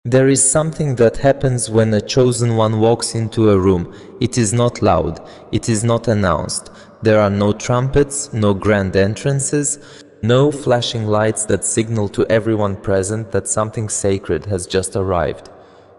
There is something that happens when a chosen one walks into a room. It is not loud, it is not announced. There are no trumpets, no grand entrances, no flashing lights that signal to everyone present that something sacred has just arrived.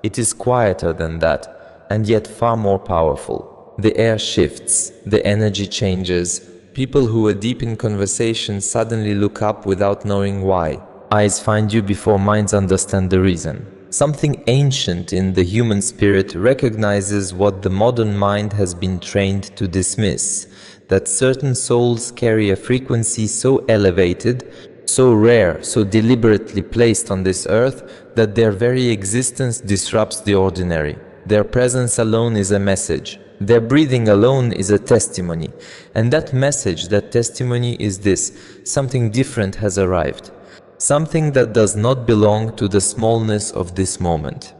It is quieter than that, and yet far more powerful. The air shifts, the energy changes. People who are deep in conversation suddenly look up without knowing why. Eyes find you before minds understand the reason. Something ancient in the human spirit recognizes what the modern mind has been trained to dismiss, that certain souls carry a frequency so elevated, so rare, so deliberately placed on this earth, that their very existence disrupts the ordinary. Their presence alone is a message. Their breathing alone is a testimony. And that message, that testimony is this: something different has arrived. Something that does not belong to the smallness of this moment.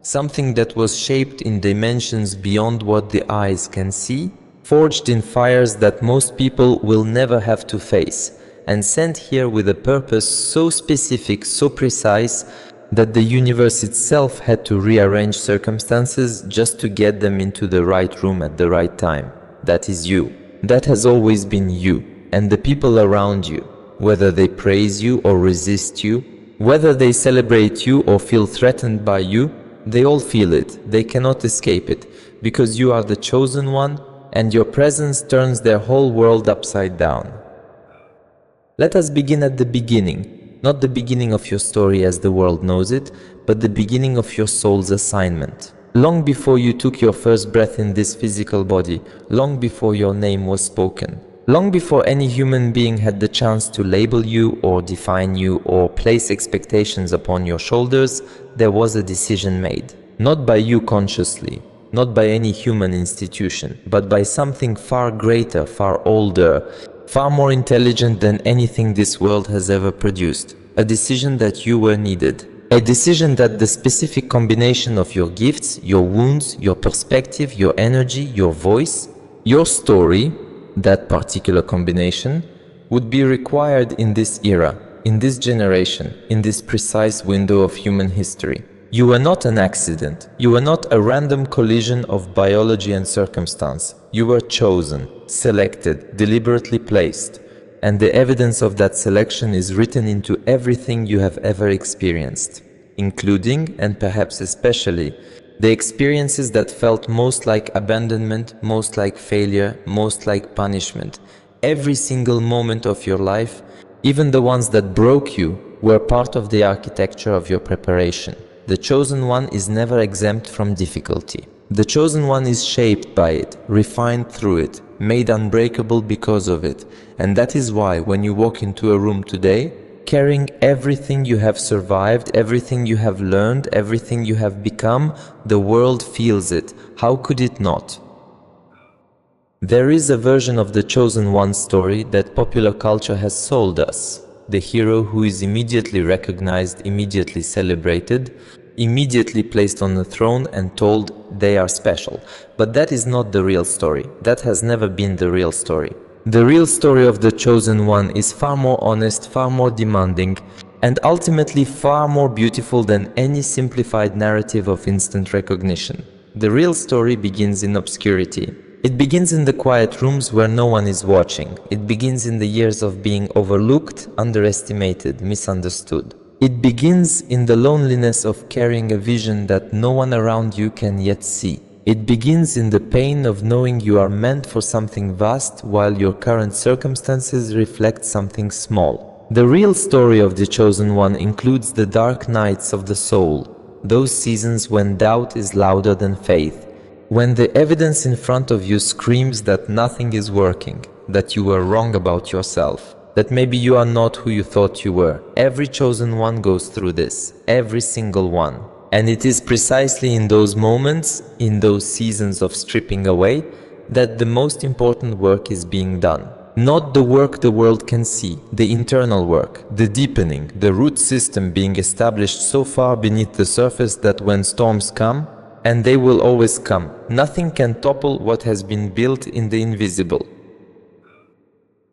Something that was shaped in dimensions beyond what the eyes can see, forged in fires that most people will never have to face, and sent here with a purpose so specific, so precise, that the universe itself had to rearrange circumstances just to get them into the right room at the right time. That is you. That has always been you, and the people around you. Whether they praise you or resist you, whether they celebrate you or feel threatened by you, they all feel it. They cannot escape it, because you are the chosen one, and your presence turns their whole world upside down. Let us begin at the beginning, not the beginning of your story as the world knows it, but the beginning of your soul's assignment. Long before you took your first breath in this physical body, long before your name was spoken, long before any human being had the chance to label you or define you or place expectations upon your shoulders, there was a decision made. Not by you consciously, not by any human institution, but by something far greater, far older, far more intelligent than anything this world has ever produced. A decision that you were needed. A decision that the specific combination of your gifts, your wounds, your perspective, your energy, your voice, your story, that particular combination, would be required in this era, in this generation, in this precise window of human history. You were not an accident. You were not a random collision of biology and circumstance. You were chosen, selected, deliberately placed, and the evidence of that selection is written into everything you have ever experienced, including, and perhaps especially, the experiences that felt most like abandonment, most like failure, most like punishment. Every single moment of your life, even the ones that broke you, were part of the architecture of your preparation. The chosen one is never exempt from difficulty. The chosen one is shaped by it, refined through it, made unbreakable because of it. And that is why when you walk into a room today, carrying everything you have survived, everything you have learned, everything you have become, the world feels it. How could it not? There is a version of the chosen one story that popular culture has sold us. The hero who is immediately recognized, immediately celebrated, immediately placed on the throne and told they are special. But that is not the real story. That has never been the real story. The real story of the chosen one is far more honest, far more demanding, and ultimately far more beautiful than any simplified narrative of instant recognition. The real story begins in obscurity. It begins in the quiet rooms where no one is watching. It begins in the years of being overlooked, underestimated, misunderstood. It begins in the loneliness of carrying a vision that no one around you can yet see. It begins in the pain of knowing you are meant for something vast while your current circumstances reflect something small. The real story of the chosen one includes the dark nights of the soul, those seasons when doubt is louder than faith, when the evidence in front of you screams that nothing is working, that you were wrong about yourself, that maybe you are not who you thought you were. Every chosen one goes through this, every single one. And it is precisely in those moments, in those seasons of stripping away, that the most important work is being done. Not the work the world can see, the internal work, the deepening, the root system being established so far beneath the surface that when storms come, and they will always come, nothing can topple what has been built in the invisible.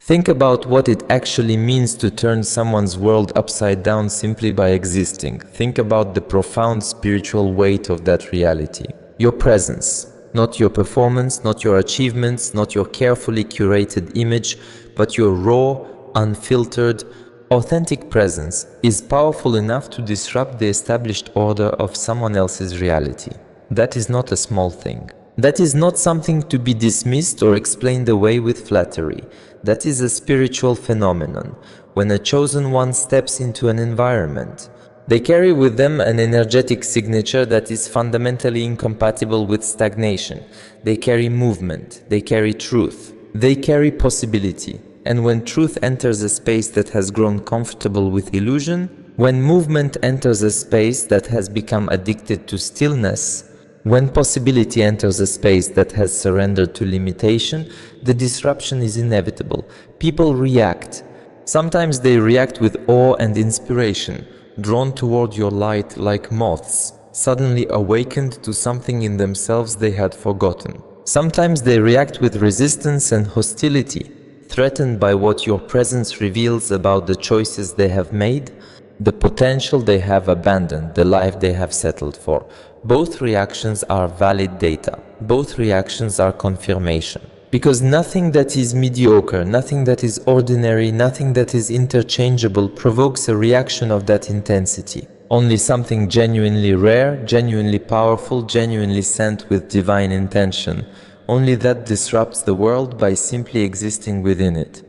Think about what it actually means to turn someone's world upside down simply by existing. Think about the profound spiritual weight of that reality. Your presence, not your performance, not your achievements, not your carefully curated image, but your raw, unfiltered, authentic presence is powerful enough to disrupt the established order of someone else's reality. That is not a small thing. That is not something to be dismissed or explained away with flattery. That is a spiritual phenomenon. When a chosen one steps into an environment, they carry with them an energetic signature that is fundamentally incompatible with stagnation. They carry movement, they carry truth, they carry possibility. And when truth enters a space that has grown comfortable with illusion, when movement enters a space that has become addicted to stillness, when possibility enters a space that has surrendered to limitation, the disruption is inevitable. People react. Sometimes they react with awe and inspiration, drawn toward your light like moths, suddenly awakened to something in themselves they had forgotten. Sometimes they react with resistance and hostility, threatened by what your presence reveals about the choices they have made, the potential they have abandoned, the life they have settled for. Both reactions are valid data. Both reactions are confirmation. Because nothing that is mediocre, nothing that is ordinary, nothing that is interchangeable provokes a reaction of that intensity. Only something genuinely rare, genuinely powerful, genuinely sent with divine intention. Only that disrupts the world by simply existing within it.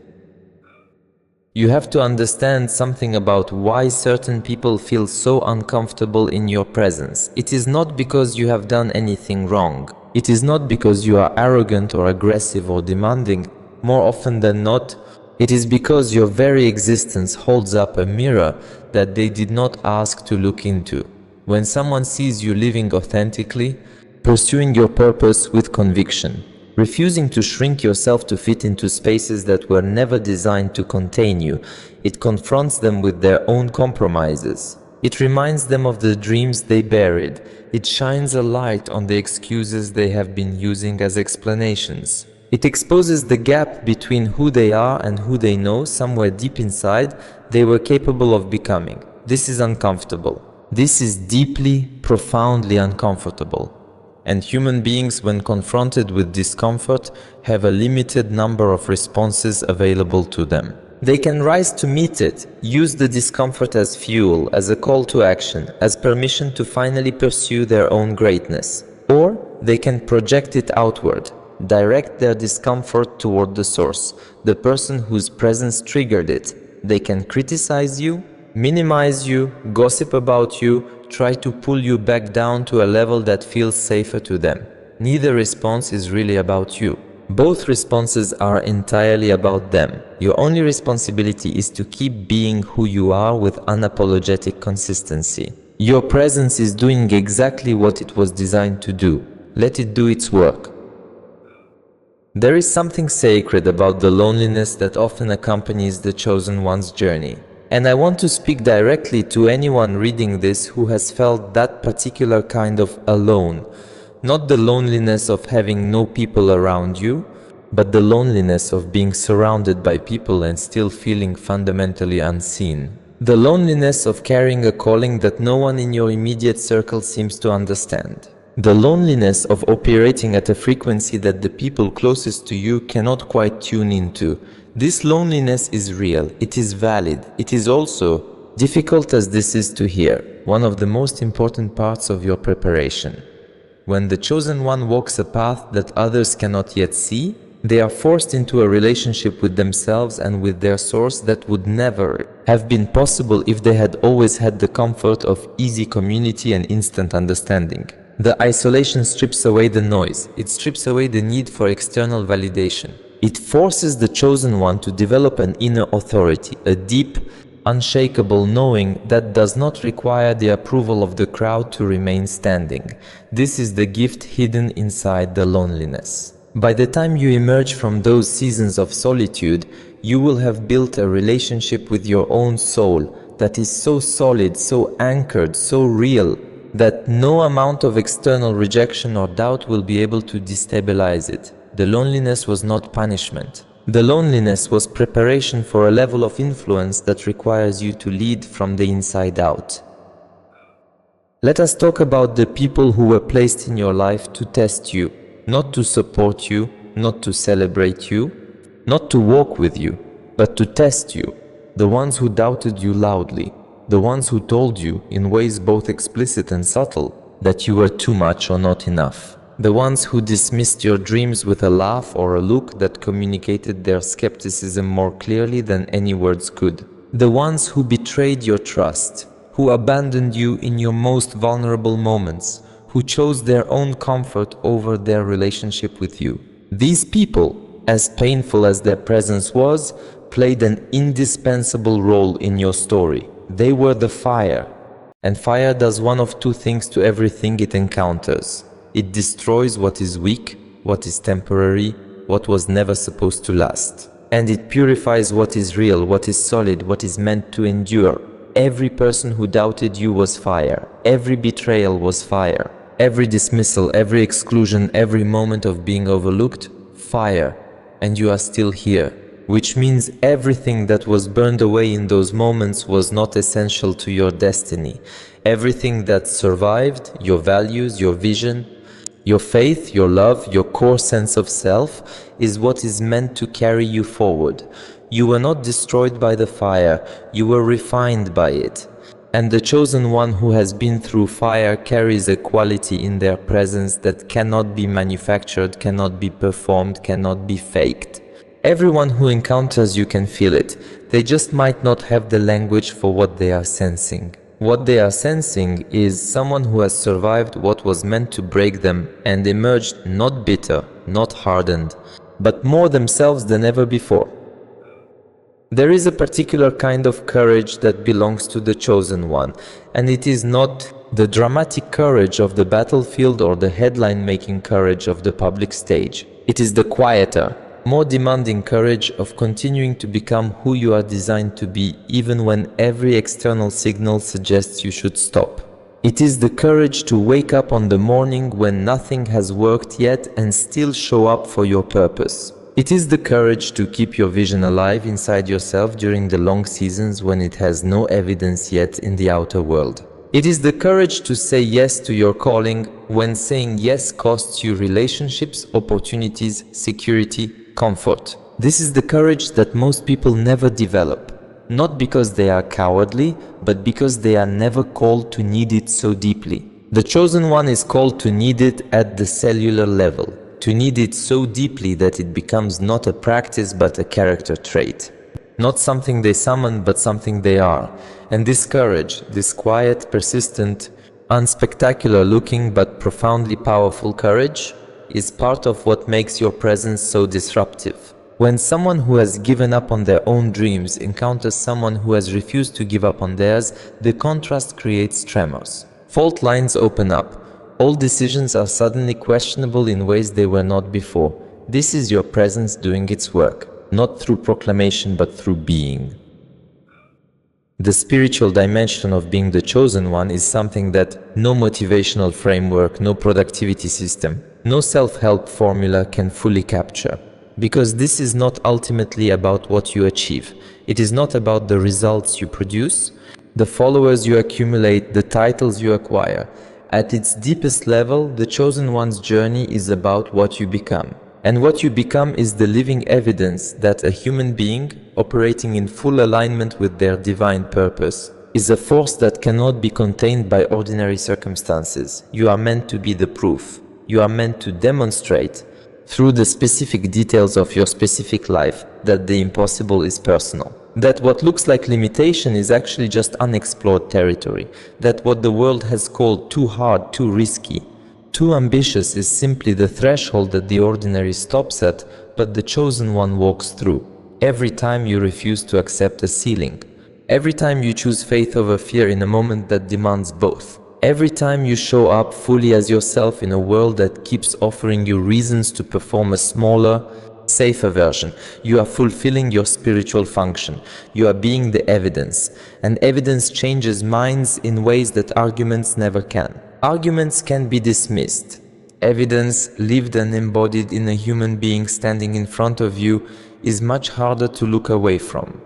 You have to understand something about why certain people feel so uncomfortable in your presence. It is not because you have done anything wrong. It is not because you are arrogant or aggressive or demanding. More often than not, it is because your very existence holds up a mirror that they did not ask to look into. When someone sees you living authentically, pursuing your purpose with conviction, refusing to shrink yourself to fit into spaces that were never designed to contain you, it confronts them with their own compromises. It reminds them of the dreams they buried. It shines a light on the excuses they have been using as explanations. It exposes the gap between who they are and who they know somewhere deep inside they were capable of becoming. This is uncomfortable. This is deeply, profoundly uncomfortable. And human beings, when confronted with discomfort, have a limited number of responses available to them. They can rise to meet it, use the discomfort as fuel, as a call to action, as permission to finally pursue their own greatness. Or they can project it outward, direct their discomfort toward the source, the person whose presence triggered it. They can criticize you, minimize you, gossip about you, try to pull you back down to a level that feels safer to them. Neither response is really about you. Both responses are entirely about them. Your only responsibility is to keep being who you are with unapologetic consistency. Your presence is doing exactly what it was designed to do. Let it do its work. There is something sacred about the loneliness that often accompanies the chosen one's journey. And I want to speak directly to anyone reading this who has felt that particular kind of alone. Not the loneliness of having no people around you, but the loneliness of being surrounded by people and still feeling fundamentally unseen. The loneliness of carrying a calling that no one in your immediate circle seems to understand. The loneliness of operating at a frequency that the people closest to you cannot quite tune into. This loneliness is real, it is valid, it is also, difficult as this is to hear, one of the most important parts of your preparation. When the chosen one walks a path that others cannot yet see, they are forced into a relationship with themselves and with their source that would never have been possible if they had always had the comfort of easy community and instant understanding. The isolation strips away the noise, it strips away the need for external validation. It forces the chosen one to develop an inner authority, a deep, unshakable knowing that does not require the approval of the crowd to remain standing. This is the gift hidden inside the loneliness. By the time you emerge from those seasons of solitude, you will have built a relationship with your own soul that is so solid, so anchored, so real, that no amount of external rejection or doubt will be able to destabilize it. The loneliness was not punishment. The loneliness was preparation for a level of influence that requires you to lead from the inside out. Let us talk about the people who were placed in your life to test you, not to support you, not to celebrate you, not to walk with you, but to test you. The ones who doubted you loudly, the ones who told you, in ways both explicit and subtle, that you were too much or not enough. The ones who dismissed your dreams with a laugh or a look that communicated their skepticism more clearly than any words could. The ones who betrayed your trust, who abandoned you in your most vulnerable moments, who chose their own comfort over their relationship with you. These people, as painful as their presence was, played an indispensable role in your story. They were the fire. And fire does one of two things to everything it encounters. It destroys what is weak, what is temporary, what was never supposed to last. And it purifies what is real, what is solid, what is meant to endure. Every person who doubted you was fire. Every betrayal was fire. Every dismissal, every exclusion, every moment of being overlooked, fire. And you are still here. Which means everything that was burned away in those moments was not essential to your destiny. Everything that survived, your values, your vision, your faith, your love, your core sense of self, is what is meant to carry you forward. You were not destroyed by the fire, you were refined by it. And the chosen one who has been through fire carries a quality in their presence that cannot be manufactured, cannot be performed, cannot be faked. Everyone who encounters you can feel it. They just might not have the language for what they are sensing. What they are sensing is someone who has survived what was meant to break them and emerged not bitter, not hardened, but more themselves than ever before. There is a particular kind of courage that belongs to the chosen one, and it is not the dramatic courage of the battlefield or the headline-making courage of the public stage. It is the quieter, more demanding courage of continuing to become who you are designed to be, even when every external signal suggests you should stop. It is the courage to wake up on the morning when nothing has worked yet and still show up for your purpose. It is the courage to keep your vision alive inside yourself during the long seasons when it has no evidence yet in the outer world. It is the courage to say yes to your calling when saying yes costs you relationships, opportunities, security, comfort. This is the courage that most people never develop, not because they are cowardly, but because they are never called to need it so deeply. The chosen one is called to need it at the cellular level, to need it so deeply that it becomes not a practice but a character trait. Not something they summon, but something they are. And this courage, this quiet, persistent, unspectacular looking but profoundly powerful courage, is part of what makes your presence so disruptive. When someone who has given up on their own dreams encounters someone who has refused to give up on theirs, the contrast creates tremors. Fault lines open up. All decisions are suddenly questionable in ways they were not before. This is your presence doing its work, not through proclamation but through being. The spiritual dimension of being the chosen one is something that no motivational framework, no productivity system, no self-help formula can fully capture. Because this is not ultimately about what you achieve. It is not about the results you produce, the followers you accumulate, the titles you acquire. At its deepest level, the chosen one's journey is about what you become. And what you become is the living evidence that a human being, operating in full alignment with their divine purpose, is a force that cannot be contained by ordinary circumstances. You are meant to be the proof. You are meant to demonstrate, through the specific details of your specific life, that the impossible is personal. That what looks like limitation is actually just unexplored territory. That what the world has called too hard, too risky, too ambitious is simply the threshold that the ordinary stops at, but the chosen one walks through. Every time you refuse to accept a ceiling, every time you choose faith over fear in a moment that demands both, every time you show up fully as yourself in a world that keeps offering you reasons to perform a smaller, safer version, you are fulfilling your spiritual function. You are being the evidence, and evidence changes minds in ways that arguments never can. Arguments can be dismissed. Evidence, lived and embodied in a human being standing in front of you, is much harder to look away from.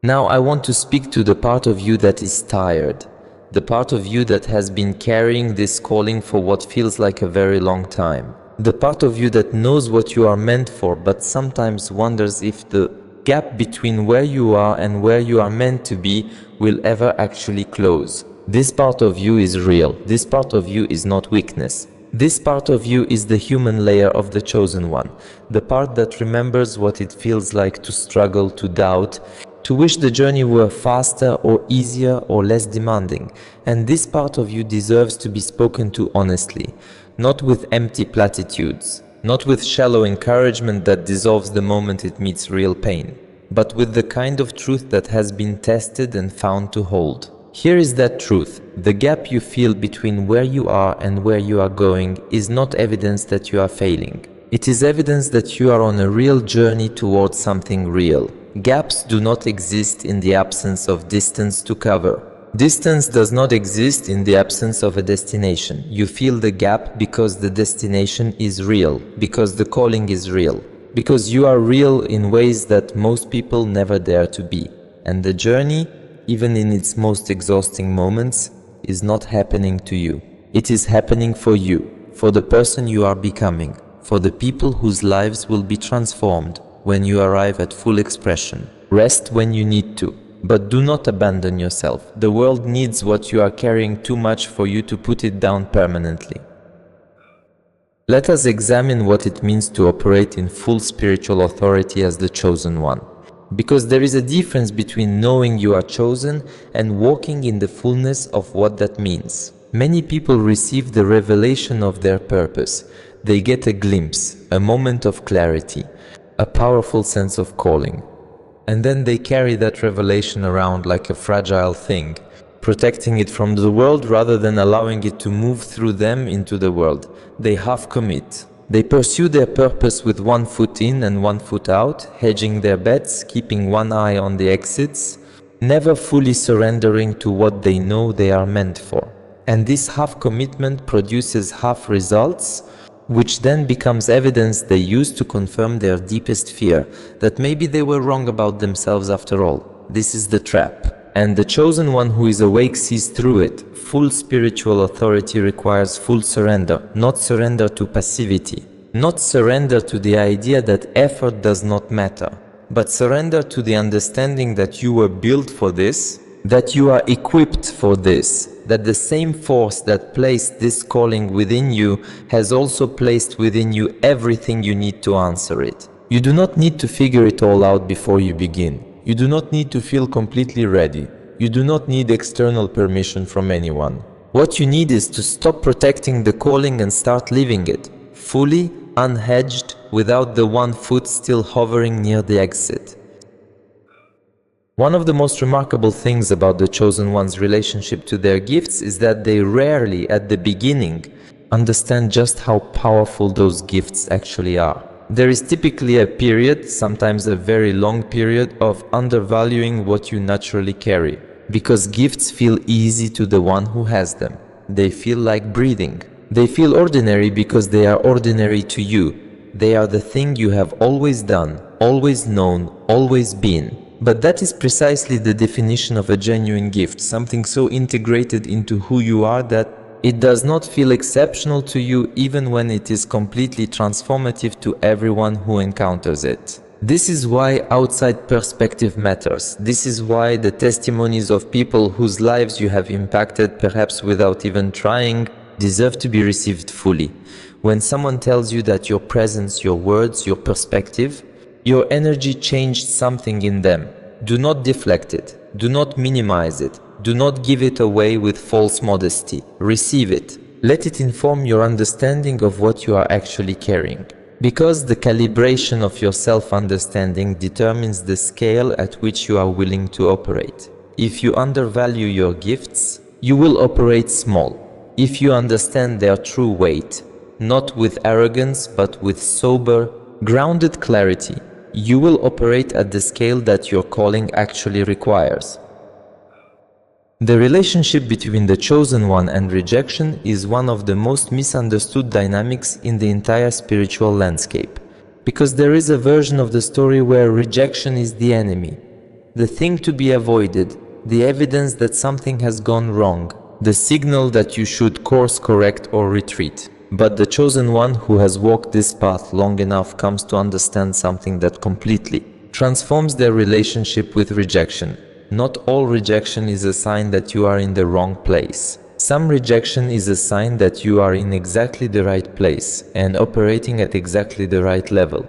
Now I want to speak to the part of you that is tired, the part of you that has been carrying this calling for what feels like a very long time, the part of you that knows what you are meant for but sometimes wonders if the gap between where you are and where you are meant to be will ever actually close. This part of you is real. This part of you is not weakness. This part of you is the human layer of the chosen one, the part that remembers what it feels like to struggle, to doubt, to wish the journey were faster or easier or less demanding. And this part of you deserves to be spoken to honestly, not with empty platitudes, not with shallow encouragement that dissolves the moment it meets real pain, but with the kind of truth that has been tested and found to hold. Here is that truth. The gap you feel between where you are and where you are going is not evidence that you are failing. It is evidence that you are on a real journey towards something real. Gaps do not exist in the absence of distance to cover. Distance does not exist in the absence of a destination. You feel the gap because the destination is real, because the calling is real, because you are real in ways that most people never dare to be. And the journey, even in its most exhausting moments, is not happening to you. It is happening for you, for the person you are becoming, for the people whose lives will be transformed when you arrive at full expression. Rest when you need to, but do not abandon yourself. The world needs what you are carrying too much for you to put it down permanently. Let us examine what it means to operate in full spiritual authority as the chosen one. Because there is a difference between knowing you are chosen and walking in the fullness of what that means. Many people receive the revelation of their purpose. They get a glimpse, a moment of clarity, a powerful sense of calling. And then they carry that revelation around like a fragile thing, protecting it from the world rather than allowing it to move through them into the world. They half commit. They pursue their purpose with one foot in and one foot out, hedging their bets, keeping one eye on the exits, never fully surrendering to what they know they are meant for. And this half commitment produces half results, which then becomes evidence they use to confirm their deepest fear, that maybe they were wrong about themselves after all. This is the trap. And the chosen one who is awake sees through it. Full spiritual authority requires full surrender, not surrender to passivity, not surrender to the idea that effort does not matter, but surrender to the understanding that you were built for this, that you are equipped for this, that the same force that placed this calling within you has also placed within you everything you need to answer it. You do not need to figure it all out before you begin. You do not need to feel completely ready. You do not need external permission from anyone. What you need is to stop protecting the calling and start living it, fully, unhedged, without the one foot still hovering near the exit. One of the most remarkable things about the chosen one's relationship to their gifts is that they rarely, at the beginning, understand just how powerful those gifts actually are. There is typically a period, sometimes a very long period, of undervaluing what you naturally carry, because gifts feel easy to the one who has them. They feel like breathing. They feel ordinary because they are ordinary to you. They are the thing you have always done, always known, always been. But that is precisely the definition of a genuine gift, something so integrated into who you are that it does not feel exceptional to you even when it is completely transformative to everyone who encounters it. This is why outside perspective matters. This is why the testimonies of people whose lives you have impacted, perhaps without even trying, deserve to be received fully. When someone tells you that your presence, your words, your perspective, your energy changed something in them, do not deflect it. Do not minimize it. Do not give it away with false modesty. Receive it. Let it inform your understanding of what you are actually carrying. Because the calibration of your self-understanding determines the scale at which you are willing to operate. If you undervalue your gifts, you will operate small. If you understand their true weight, not with arrogance but with sober, grounded clarity, you will operate at the scale that your calling actually requires. The relationship between the chosen one and rejection is one of the most misunderstood dynamics in the entire spiritual landscape. Because there is a version of the story where rejection is the enemy, the thing to be avoided, the evidence that something has gone wrong, the signal that you should course correct or retreat. But the chosen one who has walked this path long enough comes to understand something that completely transforms their relationship with rejection. Not all rejection is a sign that you are in the wrong place. Some rejection is a sign that you are in exactly the right place and operating at exactly the right level.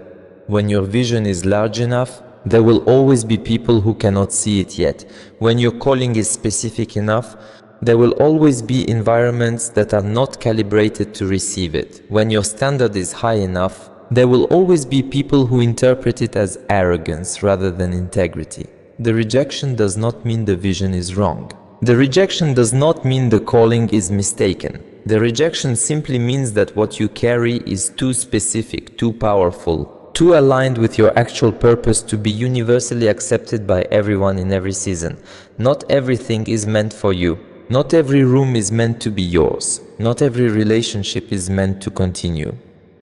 When your vision is large enough, there will always be people who cannot see it yet. When your calling is specific enough, there will always be environments that are not calibrated to receive it. When your standard is high enough, there will always be people who interpret it as arrogance rather than integrity. The rejection does not mean the vision is wrong. The rejection does not mean the calling is mistaken. The rejection simply means that what you carry is too specific, too powerful, too aligned with your actual purpose to be universally accepted by everyone in every season. Not everything is meant for you. Not every room is meant to be yours. Not every relationship is meant to continue.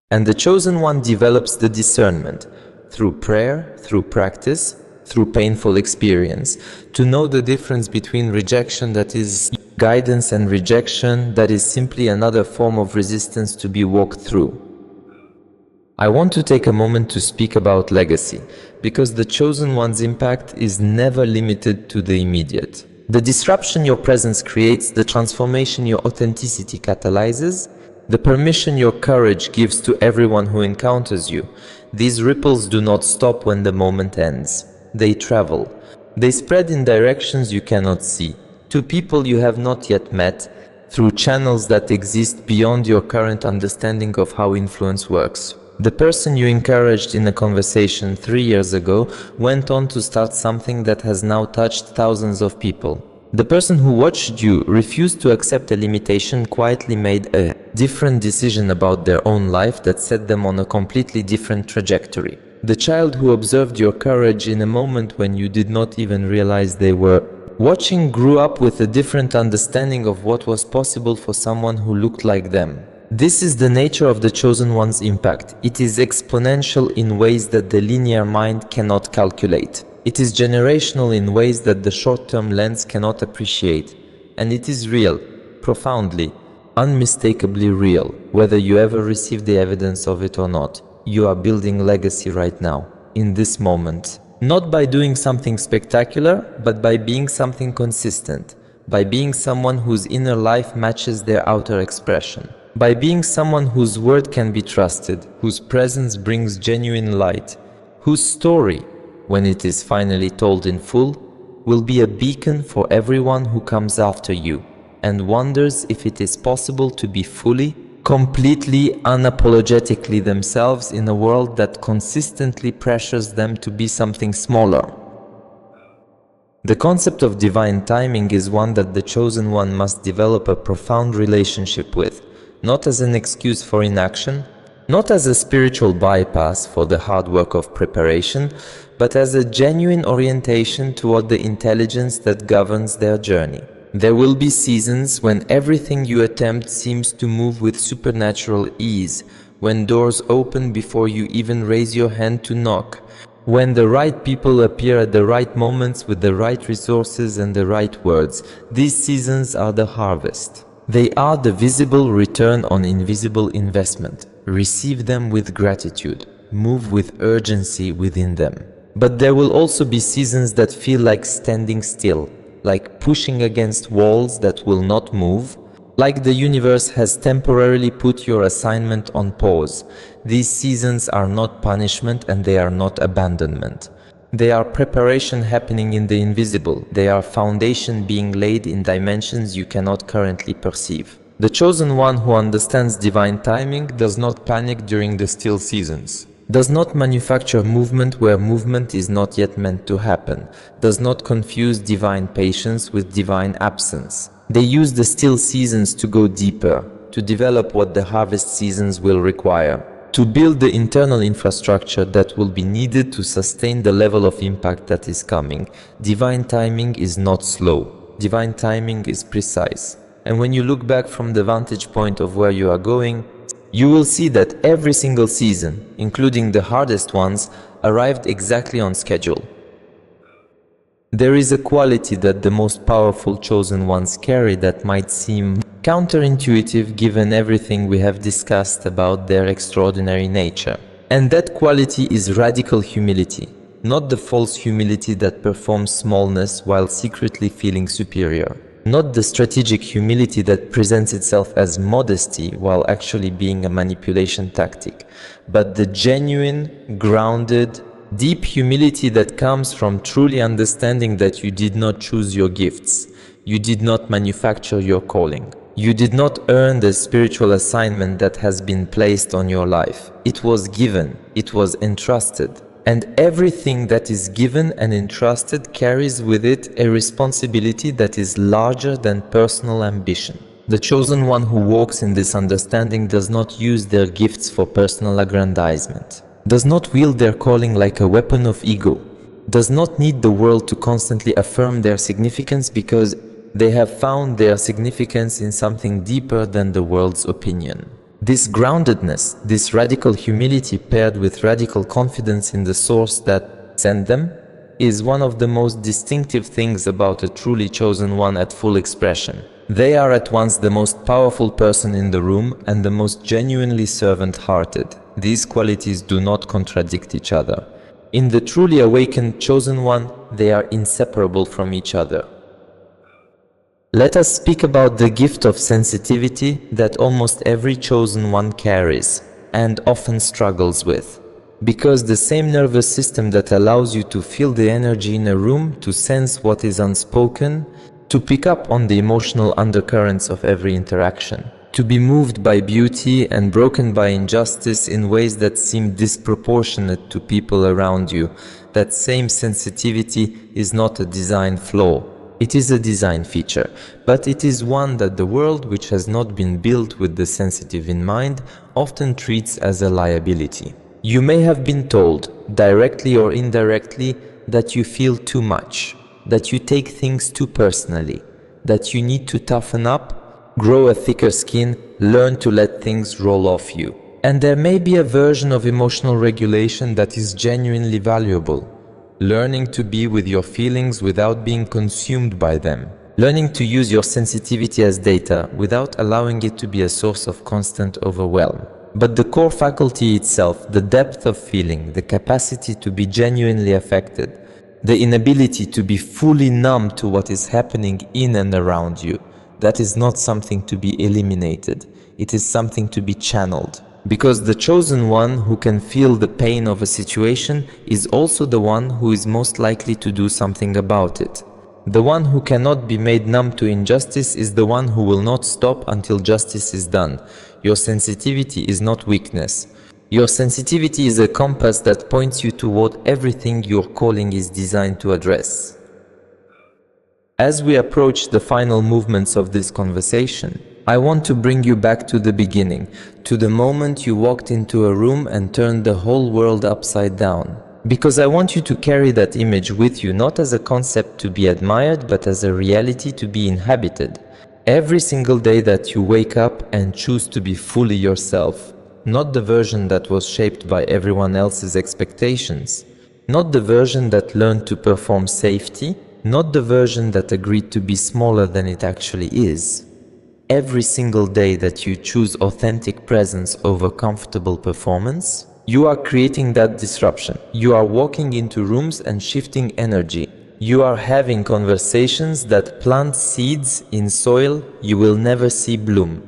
And the chosen one develops the discernment through prayer, through practice, through painful experience, to know the difference between rejection that is guidance and rejection that is simply another form of resistance to be walked through. I want to take a moment to speak about legacy, because the chosen one's impact is never limited to the immediate. The disruption your presence creates, the transformation your authenticity catalyzes, the permission your courage gives to everyone who encounters you, these ripples do not stop when the moment ends. They travel. They spread in directions you cannot see, to people you have not yet met, through channels that exist beyond your current understanding of how influence works. The person you encouraged in a conversation 3 years ago went on to start something that has now touched thousands of people. The person who watched you refuse to accept a limitation quietly made a different decision about their own life that set them on a completely different trajectory. The child who observed your courage in a moment when you did not even realize they were watching grew up with a different understanding of what was possible for someone who looked like them. This is the nature of the chosen one's impact. It is exponential in ways that the linear mind cannot calculate. It is generational in ways that the short-term lens cannot appreciate. And it is real, profoundly, unmistakably real, whether you ever receive the evidence of it or not. You are building legacy right now, in this moment. Not by doing something spectacular, but by being something consistent. By being someone whose inner life matches their outer expression. By being someone whose word can be trusted, whose presence brings genuine light, whose story, when it is finally told in full, will be a beacon for everyone who comes after you and wonders if it is possible to be fully, completely, unapologetically themselves in a world that consistently pressures them to be something smaller. The concept of divine timing is one that the chosen one must develop a profound relationship with, not as an excuse for inaction, not as a spiritual bypass for the hard work of preparation, but as a genuine orientation toward the intelligence that governs their journey. There will be seasons when everything you attempt seems to move with supernatural ease, when doors open before you even raise your hand to knock, when the right people appear at the right moments with the right resources and the right words. These seasons are the harvest. They are the visible return on invisible investment. Receive them with gratitude. Move with urgency within them. But there will also be seasons that feel like standing still, like pushing against walls that will not move, like the universe has temporarily put your assignment on pause. These seasons are not punishment and they are not abandonment. They are preparation happening in the invisible. They are foundation being laid in dimensions you cannot currently perceive. The chosen one who understands divine timing does not panic during the still seasons, does not manufacture movement where movement is not yet meant to happen, does not confuse divine patience with divine absence. They use the still seasons to go deeper, to develop what the harvest seasons will require, to build the internal infrastructure that will be needed to sustain the level of impact that is coming. Divine timing is not slow. Divine timing is precise. And when you look back from the vantage point of where you are going, You will see that every single season, including the hardest ones, arrived exactly on schedule. There is a quality that the most powerful chosen ones carry that might seem counterintuitive given everything we have discussed about their extraordinary nature. And that quality is radical humility, not the false humility that performs smallness while secretly feeling superior. Not the strategic humility that presents itself as modesty while actually being a manipulation tactic, but the genuine, grounded, deep humility that comes from truly understanding that you did not choose your gifts, you did not manufacture your calling. You did not earn the spiritual assignment that has been placed on your life. It was given, it was entrusted. And everything that is given and entrusted carries with it a responsibility that is larger than personal ambition. The chosen one who walks in this understanding does not use their gifts for personal aggrandizement, does not wield their calling like a weapon of ego, does not need the world to constantly affirm their significance because they have found their significance in something deeper than the world's opinion. This groundedness, this radical humility paired with radical confidence in the source that sent them, is one of the most distinctive things about a truly chosen one at full expression. They are at once the most powerful person in the room and the most genuinely servant-hearted. These qualities do not contradict each other. In the truly awakened chosen one, they are inseparable from each other. Let us speak about the gift of sensitivity that almost every chosen one carries and often struggles with. Because the same nervous system that allows you to feel the energy in a room, to sense what is unspoken, to pick up on the emotional undercurrents of every interaction, to be moved by beauty and broken by injustice in ways that seem disproportionate to people around you, that same sensitivity is not a design flaw. It is a design feature, but it is one that the world, which has not been built with the sensitive in mind, often treats as a liability. You may have been told, directly or indirectly, that you feel too much, that you take things too personally, that you need to toughen up, grow a thicker skin, learn to let things roll off you. And there may be a version of emotional regulation that is genuinely valuable. Learning to be with your feelings without being consumed by them. Learning to use your sensitivity as data without allowing it to be a source of constant overwhelm. But the core faculty itself, the depth of feeling, the capacity to be genuinely affected, the inability to be fully numb to what is happening in and around you, that is not something to be eliminated. It is something to be channeled. Because the chosen one who can feel the pain of a situation is also the one who is most likely to do something about it. The one who cannot be made numb to injustice is the one who will not stop until justice is done. Your sensitivity is not weakness. Your sensitivity is a compass that points you toward everything your calling is designed to address. As we approach the final movements of this conversation, I want to bring you back to the beginning, to the moment you walked into a room and turned the whole world upside down. Because I want you to carry that image with you, not as a concept to be admired, but as a reality to be inhabited. Every single day that you wake up and choose to be fully yourself, not the version that was shaped by everyone else's expectations, not the version that learned to perform safety, not the version that agreed to be smaller than it actually is. Every single day that you choose authentic presence over comfortable performance, you are creating that disruption. You are walking into rooms and shifting energy. You are having conversations that plant seeds in soil you will never see bloom.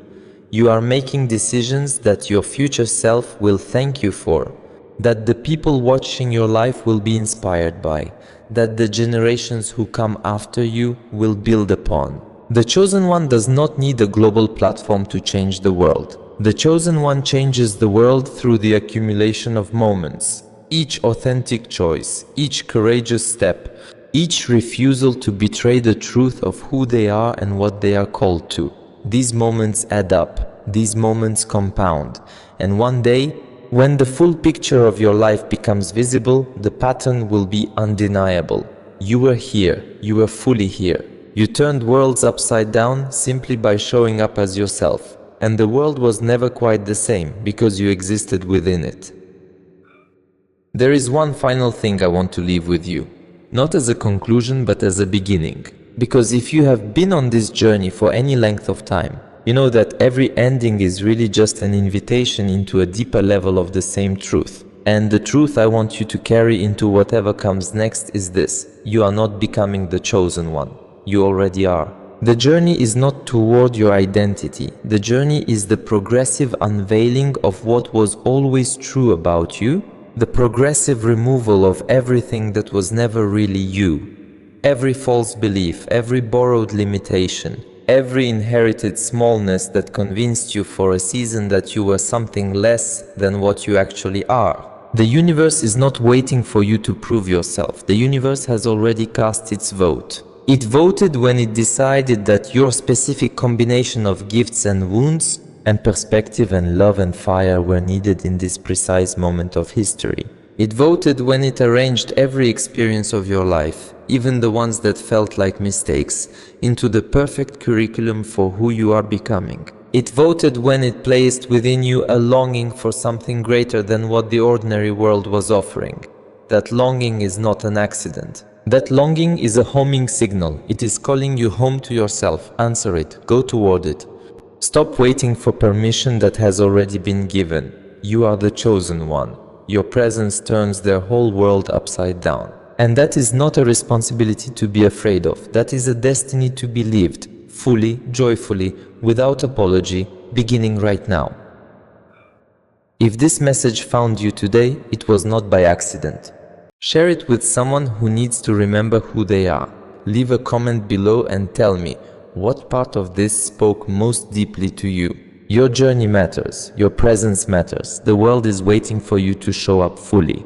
You are making decisions that your future self will thank you for, that the people watching your life will be inspired by, that the generations who come after you will build upon. The chosen one does not need a global platform to change the world. The chosen one changes the world through the accumulation of moments. Each authentic choice, each courageous step, each refusal to betray the truth of who they are and what they are called to. These moments add up, these moments compound, and one day, when the full picture of your life becomes visible, the pattern will be undeniable. You were here, you were fully here. You turned worlds upside down simply by showing up as yourself. and the world was never quite the same because you existed within it. There is one final thing I want to leave with you, not as a conclusion but as a beginning. Because if you have been on this journey for any length of time, you know that every ending is really just an invitation into a deeper level of the same truth. And the truth I want you to carry into whatever comes next is this: you are not becoming the chosen one. You already are. The journey is not toward your identity. The journey is the progressive unveiling of what was always true about you, the progressive removal of everything that was never really you. Every false belief, every borrowed limitation, every inherited smallness that convinced you for a season that you were something less than what you actually are. The universe is not waiting for you to prove yourself. The universe has already cast its vote. It voted when it decided that your specific combination of gifts and wounds, and perspective and love and fire were needed in this precise moment of history. It voted when it arranged every experience of your life, even the ones that felt like mistakes, into the perfect curriculum for who you are becoming. It voted when it placed within you a longing for something greater than what the ordinary world was offering. That longing is not an accident. That longing is a homing signal. It is calling you home to yourself. Answer it. Go toward it. Stop waiting for permission that has already been given. You are the chosen one. Your presence turns their whole world upside down. And that is not a responsibility to be afraid of. That is a destiny to be lived, fully, joyfully, without apology, beginning right now. If this message found you today, it was not by accident. Share it with someone who needs to remember who they are. Leave a comment below and tell me, what part of this spoke most deeply to you? Your journey matters. Your presence matters. The world is waiting for you to show up fully.